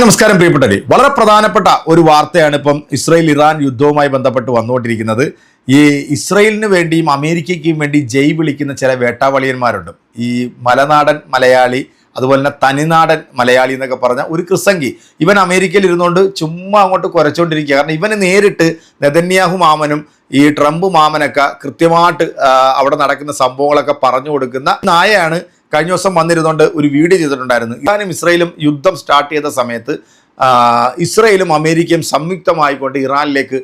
നമസ്കാരം പ്രിയപ്പെട്ടവരെ, വളരെ പ്രധാനപ്പെട്ട ഒരു വാർത്തയാണ് ഇപ്പം ഇസ്രായേൽ ഇറാൻ യുദ്ധവുമായി ബന്ധപ്പെട്ട് വന്നുകൊണ്ടിരിക്കുന്നത്. ഈ ഇസ്രായേലിന് വേണ്ടിയും അമേരിക്കയ്ക്കും വേണ്ടി ജയ് വിളിക്കുന്ന ചില വേട്ടാവളിയന്മാരുണ്ട്. ഈ മലനാടൻ മലയാളി, അതുപോലെ തന്നെ തനിനാടൻ മലയാളി എന്നൊക്കെ പറഞ്ഞ ഒരു ക്രിസംഗി. ഇവൻ അമേരിക്കയിൽ ഇരുന്നുകൊണ്ട് ചുമ്മാ അങ്ങോട്ട് കുരച്ചുകൊണ്ടിരിക്കുക. കാരണം ഇവന് നേരിട്ട് നെതന്യാഹു മാമനും ഈ ട്രംപ് മാമനൊക്കെ കൃത്യമായിട്ട് അവിടെ നടക്കുന്ന സംഭവങ്ങളൊക്കെ പറഞ്ഞു കൊടുക്കുന്ന നായയാണ്. കഴിഞ്ഞ ദിവസം വന്നിരുന്നുകൊണ്ട് ഒരു വീഡിയോ ചെയ്തിട്ടുണ്ടായിരുന്നു. ഇറാനും ഇസ്രായേലും യുദ്ധം സ്റ്റാർട്ട് ചെയ്ത സമയത്ത് ഇസ്രായേലും അമേരിക്കയും സംയുക്തമായിക്കൊണ്ട് ഇറാനിലേക്ക്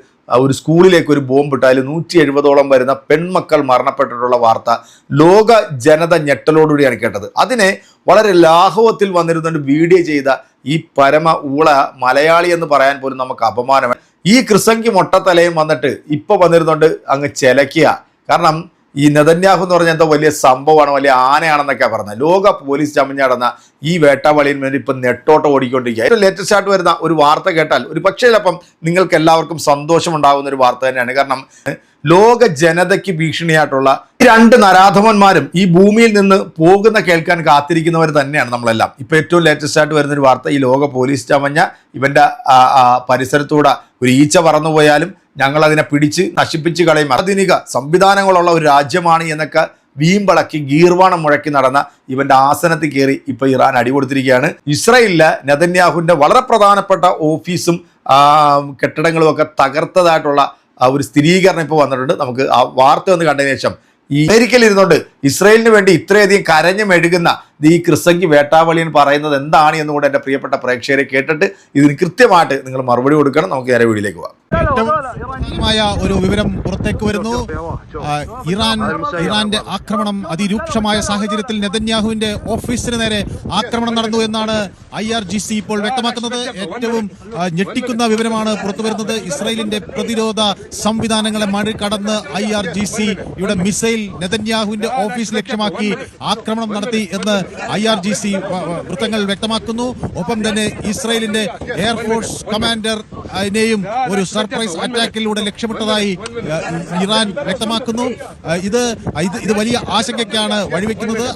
ഒരു സ്കൂളിലേക്ക് ഒരു ബോംബിട്ട് അതിൽ 170ഓളം വരുന്ന പെൺമക്കൾ മരണപ്പെട്ടിട്ടുള്ള വാർത്ത ലോക ജനത ഞെട്ടലോടുകൂടിയാണ് കേട്ടത്. അതിനെ വളരെ ലാഘവത്തിൽ വന്നിരുന്നുകൊണ്ട് വീഡിയോ ചെയ്ത ഈ പരമ ഊള മലയാളി എന്ന് പറയാൻ പോലും നമുക്ക് അപമാനമാണ്. ഈ ക്രിസംഗി മൊട്ടത്തലയും വന്നിട്ട് ഇപ്പോൾ വന്നിരുന്നുകൊണ്ട് അങ്ങ് ചിലക്കുക. കാരണം ഈ നെതന്യാഹു എന്ന് പറഞ്ഞാൽ എന്തോ വലിയ സംഭവമാണ്, വലിയ ആനയാണെന്നൊക്കെ പറഞ്ഞത്. ലോക പോലീസ് ചമഞ്ഞടന്ന ഈ വേട്ടാവളിയിൽ വേണ്ടി ഇപ്പം നെട്ടോട്ടം ഓടിക്കൊണ്ടിരിക്കുക. ഏറ്റവും ലേറ്റസ്റ്റ് ആയിട്ട് വരുന്ന ഒരു വാർത്ത കേട്ടാൽ ഒരു പക്ഷേ ചിലപ്പം നിങ്ങൾക്ക് എല്ലാവർക്കും സന്തോഷമുണ്ടാകുന്ന ഒരു വാർത്ത തന്നെയാണ്. കാരണം ലോക ജനതയ്ക്ക് ഭീഷണിയായിട്ടുള്ള രണ്ട് നരാധമന്മാരും ഈ ഭൂമിയിൽ നിന്ന് പോകുന്ന കേൾക്കാൻ കാത്തിരിക്കുന്നവർ തന്നെയാണ് നമ്മളെല്ലാം. ഇപ്പം ഏറ്റവും ലേറ്റസ്റ്റ് ആയിട്ട് വരുന്നൊരു വാർത്ത, ഈ ലോക പോലീസ് ചമഞ്ഞ ഇവൻ്റെ പരിസരത്തൂടെ ഒരു ഈച്ച പറന്നുപോയാലും ഞങ്ങൾ അതിനെ പിടിച്ച് നശിപ്പിച്ച് കളയും, ആധുനിക സംവിധാനങ്ങളുള്ള ഒരു രാജ്യമാണ് എന്നൊക്കെ വീമ്പളക്കി ഗീർവാണം മുഴക്കി നടന്ന ഇവന്റെ ആസനത്തിൽ കയറി ഇപ്പൊ ഇറാൻ അടികൊടുത്തിരിക്കുകയാണ്. ഇസ്രായേലിലെ നെതന്യാഹുവിന്റെ വളരെ പ്രധാനപ്പെട്ട ഓഫീസും കെട്ടിടങ്ങളും ഒക്കെ തകർത്തതായിട്ടുള്ള ഒരു സ്ഥിരീകരണം ഇപ്പോൾ വന്നിട്ടുണ്ട്. നമുക്ക് ആ വാർത്ത ഒന്ന് കണ്ടതിന് ശേഷം ഈ അമേരിക്കയിൽ ഇരുന്നുകൊണ്ട് ഇസ്രായേലിന് വേണ്ടി ഇത്രയധികം കരഞ്ഞു മെഴുകുന്ന ഈ ക്രിസംഗി വേട്ടാവളിയൻ പറയുന്നത് എന്താണ് എന്നുകൂടെ എൻ്റെ പ്രിയപ്പെട്ട പ്രേക്ഷകരെ കേട്ടിട്ട് ഇതിന് കൃത്യമായിട്ട് നിങ്ങൾ മറുപടി കൊടുക്കണം. നമുക്ക് നേരെ വീഡിയോയിലേക്ക് പോകാം. ഒരു വിവരം പുറത്തേക്ക് വരുന്നു. ഇറാന്റെ ആക്രമണം അതിരൂക്ഷമായ സാഹചര്യത്തിൽ നെതന്യാഹുവിന്റെ ഓഫീസിന് നേരെ ആക്രമണം നടന്നു എന്നാണ് IRGC ഇപ്പോൾ വ്യക്തമാക്കുന്നത്. ഏറ്റവും ഞെട്ടിക്കുന്ന വിവരമാണ് പുറത്തുവരുന്നത്. ഇസ്രായേലിന്റെ പ്രതിരോധ സംവിധാനങ്ങളെ മറികടന്ന് IRGC-യുടെ മിസൈൽ നെതന്യാഹുവിന്റെ ഓഫീസ് ലക്ഷ്യമാക്കി ആക്രമണം നടത്തി എന്ന് IRGC വൃത്തങ്ങൾ വ്യക്തമാക്കുന്നു. ഒപ്പം തന്നെ ഇസ്രായേലിന്റെ എയർഫോഴ്സ് കമാൻഡറിനെയും ഒരു സർപ്രൈസ് അറ്റാക്കിലൂടെ ലക്ഷ്യമിട്ടതായി ഇറാൻ വ്യക്തമാക്കുന്നു. ഇത് വലിയ ആശങ്കയ്ക്കാണ് വഴിവെക്കുന്നത്.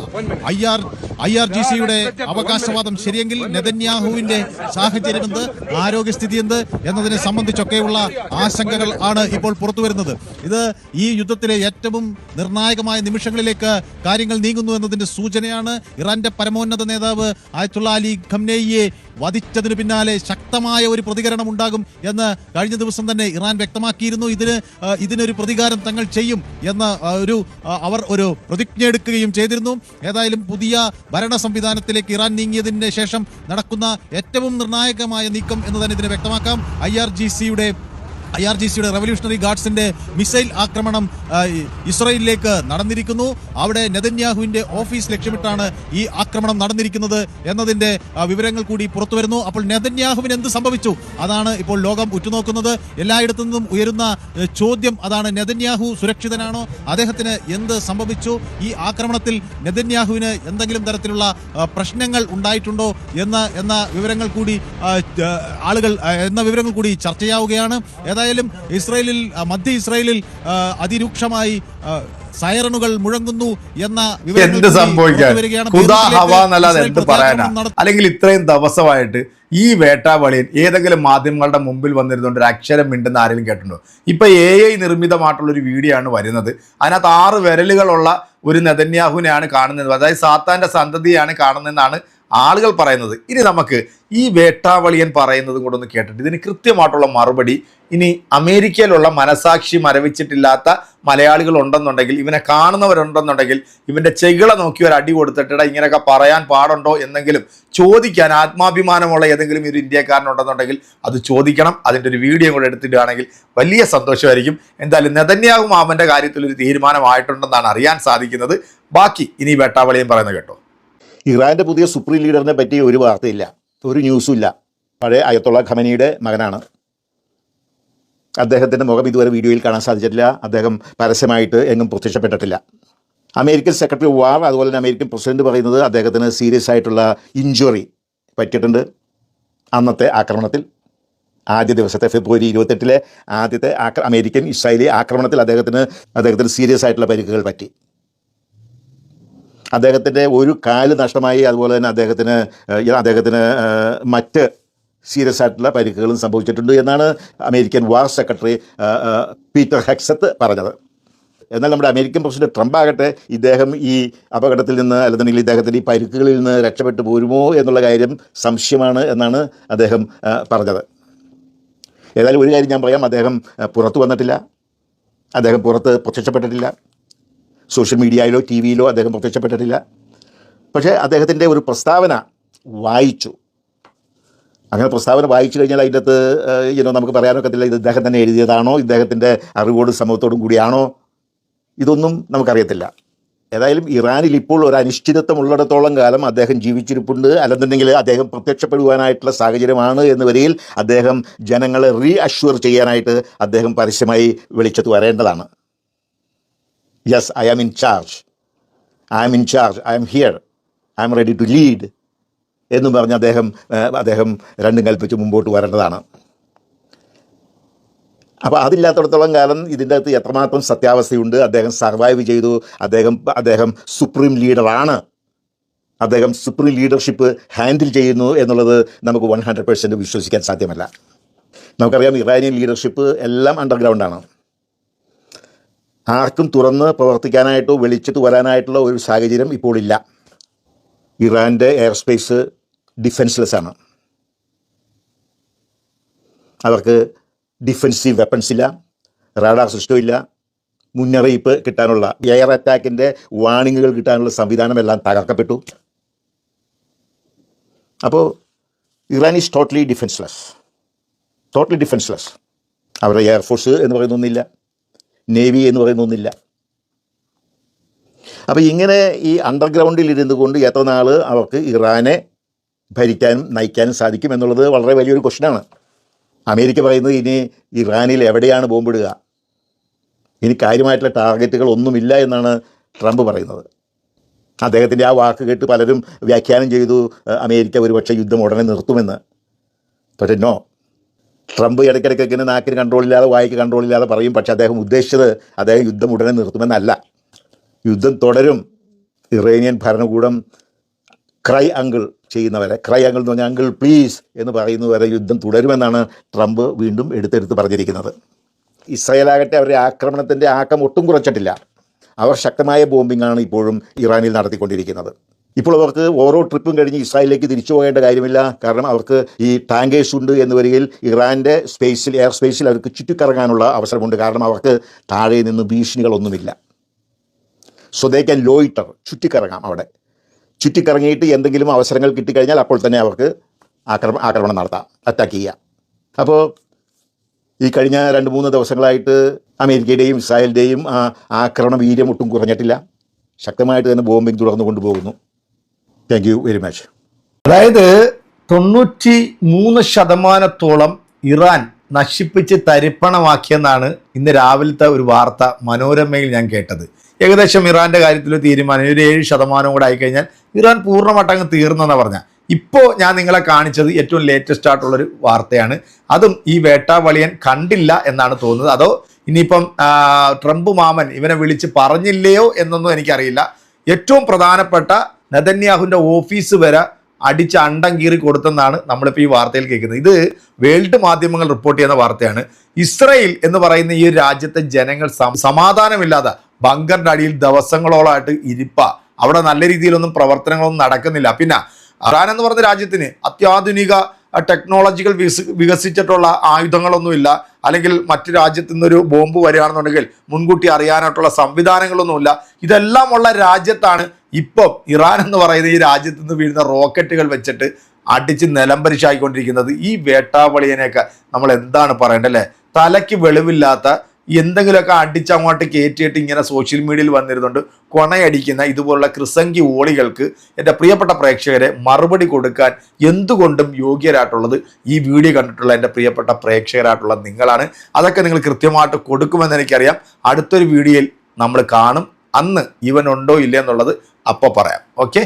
IRGC-യുടെ അവകാശവാദം ശരിയെങ്കിൽ നെതന്യാഹുവിന്റെ സാഹചര്യം എന്ത്, ആരോഗ്യസ്ഥിതി എന്ത് എന്നതിനെ സംബന്ധിച്ചൊക്കെയുള്ള ആശങ്കകൾ ആണ് ഇപ്പോൾ പുറത്തുവരുന്നത്. ഇത് ഈ യുദ്ധത്തിലെ ഏറ്റവും നിർണായകമായ നിമിഷങ്ങളിലേക്ക് കാര്യങ്ങൾ നീങ്ങുന്നു എന്നതിന്റെ സൂചനയാണ്. ഇറാന്റെ പരമോന്നത നേതാവ് ആയത്തുള്ള അലി ഖംനേയിയെ വധിച്ചതിന് പിന്നാലെ ശക്തമായ ഒരു പ്രതികരണം ഉണ്ടാകും എന്ന് കഴിഞ്ഞ ദിവസം തന്നെ ഇറാൻ വ്യക്തമാക്കിയിരുന്നു. ഇതിനൊരു പ്രതികാരം തങ്ങൾ ചെയ്യും എന്ന് അവർ ഒരു പ്രതിജ്ഞ എടുക്കുകയും ചെയ്തിരുന്നു. ഏതായാലും പുതിയ ഭരണ സംവിധാനത്തിലേക്ക് ഇറാൻ നീങ്ങിയതിന് ശേഷം നടക്കുന്ന ഏറ്റവും നിർണായകമായ നീക്കം എന്ന് തന്നെ ഇതിനെ വ്യക്തമാക്കാം. IRGC-യുടെ റവല്യൂഷണറി ഗാർഡ്സിന്റെ മിസൈൽ ആക്രമണം ഇസ്രായേലിലേക്ക് നടന്നിരിക്കുന്നു. അവിടെ നെതന്യാഹുവിന്റെ ഓഫീസ് ലക്ഷ്യമിട്ടാണ് ഈ ആക്രമണം നടന്നിരിക്കുന്നത് എന്നതിന്റെ വിവരങ്ങൾ കൂടി പുറത്തു വരുന്നു. അപ്പോൾ നെതന്യാഹുവിന് എന്ത് സംഭവിച്ചു, അതാണ് ഇപ്പോൾ ലോകം ഉറ്റുനോക്കുന്നത്. എല്ലായിടത്തു നിന്നും ഉയരുന്ന ചോദ്യം അതാണ്. നെതന്യാഹു സുരക്ഷിതനാണോ, അദ്ദേഹത്തിന് എന്ത് സംഭവിച്ചു, ഈ ആക്രമണത്തിൽ നെതന്യാഹുവിന് എന്തെങ്കിലും തരത്തിലുള്ള പ്രശ്നങ്ങൾ ഉണ്ടായിട്ടുണ്ടോ എന്ന വിവരങ്ങൾ കൂടി ചർച്ചയാവുകയാണ്. ഏതായാലും മധ്യ ഇസ്രായേലിൽ അതിരൂക്ഷമായി സൈറണുകൾ മുഴങ്ങുന്നു എന്ന എന്ത് സംഭവിക്കാൻ എന്ത് പറയാനാ. അല്ലെങ്കിൽ ഇത്രയും ദിവസമായിട്ട് ഈ വേട്ടാവളിയൻ ഏതെങ്കിലും മാധ്യമങ്ങളുടെ മുമ്പിൽ വന്നിരുന്നുകൊണ്ട് ഒരു അക്ഷരം മിണ്ടുന്ന ആരെങ്കിലും കേട്ടിട്ടുണ്ടോ? ഇപ്പൊ AI നിർമ്മിതമായിട്ടുള്ള ഒരു വീഡിയോ ആണ് വരുന്നത്. അതിനകത്ത് 6 വിരലുകളുള്ള ഒരു നെതന്യാഹുവിനെയാണ് കാണുന്നത്. അതായത് സാത്താന്റെ സന്തതിയാണ് കാണുന്നതെന്നാണ് ആളുകൾ പറയുന്നത്. ഇനി നമുക്ക് ഈ വേട്ടാവളിയൻ പറയുന്നതും കൂടെ ഒന്ന് കേട്ടിട്ട് ഇതിന് കൃത്യമായിട്ടുള്ള മറുപടി ഇനി അമേരിക്കയിലുള്ള മനസാക്ഷി മരവിച്ചിട്ടില്ലാത്ത മലയാളികൾ ഉണ്ടെന്നുണ്ടെങ്കിൽ, ഇവനെ കാണുന്നവരുണ്ടെന്നുണ്ടെങ്കിൽ, ഇവന്റെ ചെകിള നോക്കി ഒരു അടി കൊടുത്തിട്ട് ഇങ്ങനെയൊക്കെ പറയാൻ പാടുണ്ടോ എന്നെങ്കിലും ചോദിക്കാൻ ആത്മാഭിമാനമുള്ള ഏതെങ്കിലും ഒരു ഇന്ത്യക്കാരനുണ്ടെന്നുണ്ടെങ്കിൽ അത് ചോദിക്കണം. അതിൻ്റെ ഒരു വീഡിയോ കൂടെ എടുത്തിട്ടാണെങ്കിൽ വലിയ സന്തോഷമായിരിക്കും. എന്തായാലും നെതന്യാഹു മാമന്റെ കാര്യത്തിൽ ഒരു തീരുമാനമായിട്ടുണ്ടെന്നാണ് അറിയാൻ സാധിക്കുന്നത്. ബാക്കി ഇനി വേട്ടാവളിയൻ പറയുന്നത് കേട്ടോ. ഇറാൻ്റെ പുതിയ സുപ്രീം ലീഡറിനെ പറ്റി ഒരു വാർത്തയില്ല, ഒരു ന്യൂസും ഇല്ല. പഴയ അയത്തുള്ള ഖമനിയുടെ മകനാണ്. അദ്ദേഹത്തിൻ്റെ മുഖം ഇതുവരെ വീഡിയോയിൽ കാണാൻ സാധിച്ചിട്ടില്ല. അദ്ദേഹം പരസ്യമായിട്ട് എങ്ങും പ്രത്യക്ഷപ്പെട്ടിട്ടില്ല. അമേരിക്കൻ സെക്രട്ടറി ഓഫ് വാർ, അതുപോലെ തന്നെ അമേരിക്കൻ പ്രസിഡന്റ് പറയുന്നത് അദ്ദേഹത്തിന് സീരിയസ് ആയിട്ടുള്ള ഇഞ്ചുറി പറ്റിയിട്ടുണ്ട്. അന്നത്തെ ആക്രമണത്തിൽ, ആദ്യ ദിവസത്തെ ഫെബ്രുവരി 28 ആദ്യത്തെ അമേരിക്കൻ ഇസ്രായേലി ആക്രമണത്തിൽ അദ്ദേഹത്തിന് സീരിയസ് ആയിട്ടുള്ള പരിക്കുകൾ പറ്റി. അദ്ദേഹത്തിൻ്റെ ഒരു കാല് നഷ്ടമായി. അതുപോലെ തന്നെ അദ്ദേഹത്തിന് മറ്റ് സീരിയസ് ആയിട്ടുള്ള പരിക്കുകളും സംഭവിച്ചിട്ടുണ്ട് എന്നാണ് അമേരിക്കൻ വാർ സെക്രട്ടറി പീറ്റർ ഹെക്സത്ത് പറഞ്ഞത്. എന്നാൽ നമ്മുടെ അമേരിക്കൻ പ്രസിഡന്റ് ട്രംപ് ആകട്ടെ ഇദ്ദേഹം ഈ അപകടത്തിൽ നിന്ന് അല്ലെന്നുണ്ടെങ്കിൽ ഇദ്ദേഹത്തിൻ്റെ ഈ പരിക്കുകളിൽ നിന്ന് രക്ഷപ്പെട്ടു പോരുമോ എന്നുള്ള കാര്യം സംശയമാണ് എന്നാണ് അദ്ദേഹം പറഞ്ഞത്. ഏതായാലും ഒരു കാര്യം ഞാൻ പറയാം, അദ്ദേഹം പുറത്തു വന്നിട്ടില്ല, അദ്ദേഹം പുറത്ത് പ്രത്യക്ഷപ്പെട്ടിട്ടില്ല, സോഷ്യൽ മീഡിയയിലോ ടി വിയിലോ അദ്ദേഹം പ്രത്യക്ഷപ്പെട്ടിട്ടില്ല. പക്ഷേ അദ്ദേഹത്തിൻ്റെ ഒരു പ്രസ്താവന വായിച്ചു. അങ്ങനെ പ്രസ്താവന വായിച്ചു കഴിഞ്ഞാൽ അതിൻ്റെ അകത്ത് നമുക്ക് പറയാനൊക്കത്തില്ല ഇത് ഇദ്ദേഹം തന്നെ എഴുതിയതാണോ, ഇദ്ദേഹത്തിൻ്റെ അറിവോടും സമൂഹത്തോടും കൂടിയാണോ, ഇതൊന്നും നമുക്കറിയത്തില്ല. ഏതായാലും ഇറാനിൽ ഇപ്പോൾ ഒരു അനിശ്ചിതത്വം ഉള്ളിടത്തോളം കാലം അദ്ദേഹം ജീവിച്ചിരിപ്പുണ്ട്, അല്ലെന്നുണ്ടെങ്കിൽ അദ്ദേഹം പ്രത്യക്ഷപ്പെടുവാനായിട്ടുള്ള സാഹചര്യമാണ് എന്ന് വരിയിൽ അദ്ദേഹം ജനങ്ങളെ റീഅഷ്വർ ചെയ്യാനായിട്ട് അദ്ദേഹം പരസ്യമായി വെളിച്ചത്ത് വരേണ്ടതാണ്. Yes, I am in charge, I am here, I am ready to lead എന്നും പറഞ്ഞ് അദ്ദേഹം രണ്ടും കൽപ്പിച്ച് മുമ്പോട്ട് വരേണ്ടതാണ്. അപ്പോൾ അതില്ലാത്തടത്തോളം കാലം ഇതിൻ്റെ അകത്ത് എത്രമാത്രം സത്യാവസ്ഥയുണ്ട്, അദ്ദേഹം സർവൈവ് ചെയ്തു, അദ്ദേഹം സുപ്രീം ലീഡറാണ്, അദ്ദേഹം സുപ്രീം ലീഡർഷിപ്പ് ഹാൻഡിൽ ചെയ്യുന്നു എന്നുള്ളത് നമുക്ക് 100% വിശ്വസിക്കാൻ സാധ്യമല്ല. നമുക്കറിയാം ഇറാനിയൻ ലീഡർഷിപ്പ് എല്ലാം അണ്ടർഗ്രൗണ്ടാണ്. ആർക്കും തുറന്ന് പ്രവർത്തിക്കാനായിട്ടോ വെളിച്ചത്ത് വരാനായിട്ടുള്ള ഒരു സാഹചര്യം ഇപ്പോൾ ഇല്ല. ഇറാൻ്റെ എയർ സ്പേസ് ഡിഫെൻസ്ലെസ് ആണ്. അവർക്ക് ഡിഫെൻസീവ് വെപ്പൺസ് ഇല്ല, റാഡാർ സിസ്റ്റം ഇല്ല, മുന്നറിയിപ്പ് കിട്ടാനുള്ള എയർ അറ്റാക്കിൻ്റെ വാണിങ്ങുകൾ കിട്ടാനുള്ള സംവിധാനമെല്ലാം തകർക്കപ്പെട്ടു. അപ്പോൾ ഇറാൻ ഈസ് ടോട്ടലി ഡിഫെൻസ്ലെസ്. അവരുടെ എയർഫോഴ്സ് എന്ന് പറയുന്നൊന്നില്ല, നേവി എന്ന് പറയുന്നൊന്നില്ല. അപ്പോൾ ഇങ്ങനെ ഈ അണ്ടർഗ്രൗണ്ടിൽ ഇരുന്നു കൊണ്ട് എത്ര നാൾ അവർക്ക് ഇറാനെ ഭരിക്കാനും നയിക്കാനും സാധിക്കും എന്നുള്ളത് വളരെ വലിയൊരു ക്വസ്റ്റ്യനാണ്. അമേരിക്ക പറയുന്നത് ഇനി ഇറാനിൽ എവിടെയാണ് ബോംബിടുക, ഇനി കാര്യമായിട്ടുള്ള ടാർഗറ്റുകൾ ഒന്നുമില്ല എന്നാണ് ട്രംപ് പറയുന്നത്. അദ്ദേഹത്തിൻ്റെ ആ വാക്ക് കേട്ട് പലരും വ്യാഖ്യാനം ചെയ്തു അമേരിക്ക ഒരുപക്ഷെ യുദ്ധം ഉടനെ നിർത്തുമെന്ന്. പക്ഷേ നോ, ട്രംപ് ഇടയ്ക്കിടയ്ക്ക് ഇങ്ങനെ നാക്കിന് കൺട്രോളില്ലാതെ വായിക്ക് കൺട്രോളില്ലാതെ പറയും. പക്ഷേ അദ്ദേഹം ഉദ്ദേശിച്ചത് യുദ്ധം ഉടനെ നിർത്തുമെന്നല്ല. യുദ്ധം തുടരും. ഇറാനിയൻ ഭരണകൂടം ക്രൈ അങ്കിൾ ചെയ്യുന്നവരെ, ക്രൈ അങ്കിൾ എന്ന് പറഞ്ഞാൽ അങ്കിൾ പ്ലീസ് എന്ന് പറയുന്നവരെ യുദ്ധം തുടരുമെന്നാണ് ട്രംപ് വീണ്ടും എടുത്തെടുത്ത് പറഞ്ഞിരിക്കുന്നത്. ഇസ്രായേലാകട്ടെ അവരുടെ ആക്രമണത്തിൻ്റെ ആക്കം ഒട്ടും കുറച്ചിട്ടില്ല. അവർ ശക്തമായ ബോംബിങ്ങാണ് ഇപ്പോഴും ഇറാനിൽ നടത്തിക്കൊണ്ടിരിക്കുന്നത്. ഇപ്പോൾ അവർക്ക് ഓരോ ട്രിപ്പും കഴിഞ്ഞ് ഇസ്രായേലിലേക്ക് തിരിച്ചു പോകേണ്ട കാര്യമില്ല. കാരണം അവർക്ക് ഈ ടാങ്കേഴ്സ് ഉണ്ട് എന്ന് വരികയിൽ ഇറാൻ്റെ എയർ സ്പേസിൽ അവർക്ക് ചുറ്റിക്കറങ്ങാനുള്ള അവസരമുണ്ട്. കാരണം അവർക്ക് താഴെ നിന്ന് ഭീഷണികളൊന്നുമില്ല. So they can ലോയിറ്റർ, ചുറ്റിക്കറങ്ങാം. അവിടെ ചുറ്റിക്കറങ്ങിയിട്ട് എന്തെങ്കിലും അവസരങ്ങൾ കിട്ടിക്കഴിഞ്ഞാൽ അപ്പോൾ തന്നെ അവർക്ക് ആക്രമണം നടത്താം, അറ്റാക്ക് ചെയ്യാം. അപ്പോൾ ഈ കഴിഞ്ഞ 2-3 ദിവസങ്ങളായിട്ട് അമേരിക്കയുടെയും ഇസ്രായേലിൻ്റെയും ആക്രമണ വീര്യം ഒട്ടും കുറഞ്ഞിട്ടില്ല. ശക്തമായിട്ട് തന്നെ ബോംബിംഗ് തുടർന്നു കൊണ്ടുപോകുന്നു. Thank you very much. അതായത് 93% ഇറാൻ നശിപ്പിച്ച് തരിപ്പണമാക്കിയെന്നാണ് ഇന്ന് രാവിലത്തെ ഒരു വാർത്ത മനോരമയിൽ ഞാൻ കേട്ടത്. ഏകദേശം ഇറാൻ്റെ കാര്യത്തിൽ തീരുമാനം ഒരു 7% കൂടെ ആയിക്കഴിഞ്ഞാൽ ഇറാൻ പൂർണ്ണമായിട്ട് അങ്ങ് തീർന്നെന്നാണ് പറഞ്ഞാൽ. ഇപ്പോൾ ഞാൻ നിങ്ങളെ കാണിച്ചത് ഏറ്റവും ലേറ്റസ്റ്റ് ആയിട്ടുള്ളൊരു വാർത്തയാണ്. അതും ഈ വേട്ടാവളിയൻ കണ്ടില്ല എന്നാണ് തോന്നുന്നത്. അതോ ഇനിയിപ്പം ട്രംപ് മാമൻ ഇവനെ വിളിച്ച് പറഞ്ഞില്ലയോ എന്നൊന്നും എനിക്കറിയില്ല. ഏറ്റവും പ്രധാനപ്പെട്ട നെതന്യാഹുവിൻ്റെ ഓഫീസ് വരെ അടിച്ച് അണ്ടം കീറി കൊടുത്തെന്നാണ് നമ്മളിപ്പോൾ ഈ വാർത്തയിൽ കേൾക്കുന്നത്. ഇത് വേൾഡ് മാധ്യമങ്ങൾ റിപ്പോർട്ട് ചെയ്യുന്ന വാർത്തയാണ്. ഇസ്രയേൽ എന്ന് പറയുന്ന ഈ രാജ്യത്തെ ജനങ്ങൾ സമാധാനമില്ലാതെ ബങ്കറിൻ്റെ അടിയിൽ ദിവസങ്ങളോളമായിട്ട് ഇരിപ്പ. അവിടെ നല്ല രീതിയിലൊന്നും പ്രവർത്തനങ്ങളൊന്നും നടക്കുന്നില്ല. പിന്നെ ഇറാൻ എന്ന് പറഞ്ഞ രാജ്യത്തിന് അത്യാധുനിക ടെക്നോളജികൾ വികസിച്ചിട്ടുള്ള ആയുധങ്ങളൊന്നുമില്ല. അല്ലെങ്കിൽ മറ്റു രാജ്യത്തു നിന്നൊരു ബോംബ് വരികയാണെന്നുണ്ടെങ്കിൽ മുൻകൂട്ടി അറിയാനായിട്ടുള്ള സംവിധാനങ്ങളൊന്നുമില്ല. ഇതെല്ലാം ഉള്ള രാജ്യത്താണ് ഇപ്പം ഇറാൻ എന്ന് പറയുന്ന ഈ രാജ്യത്തു നിന്ന് വീഴുന്ന റോക്കറ്റുകൾ വെച്ചിട്ട് അടിച്ച് നിലംപരിശായിക്കൊണ്ടിരിക്കുന്നത്. ഈ വേട്ടാവളിയനെയൊക്കെ നമ്മൾ എന്താണ് പറയേണ്ടത്? തലയ്ക്ക് വെളിവില്ലാത്ത എന്തെങ്കിലുമൊക്കെ അടിച്ചങ്ങോട്ട് കയറ്റിയിട്ട് ഇങ്ങനെ സോഷ്യൽ മീഡിയയിൽ വന്നിരുന്നുണ്ട് കൊണയടിക്കുന്ന ഇതുപോലുള്ള ക്രിസംഗി ഓളികൾക്ക് എൻ്റെ പ്രിയപ്പെട്ട പ്രേക്ഷകരെ മറുപടി കൊടുക്കാൻ എന്തുകൊണ്ടും യോഗ്യരായിട്ടുള്ളത് ഈ വീഡിയോ കണ്ടിട്ടുള്ള എൻ്റെ പ്രിയപ്പെട്ട പ്രേക്ഷകരായിട്ടുള്ള നിങ്ങളാണ്. അതൊക്കെ നിങ്ങൾ കൃത്യമായിട്ട് കൊടുക്കുമെന്ന് എനിക്കറിയാം. അടുത്തൊരു വീഡിയോയിൽ നമ്മൾ കാണും. അന്ന് ഇവനുണ്ടോ ഇല്ല എന്നുള്ളത് അപ്പോൾ പറയാം. ഓക്കെ.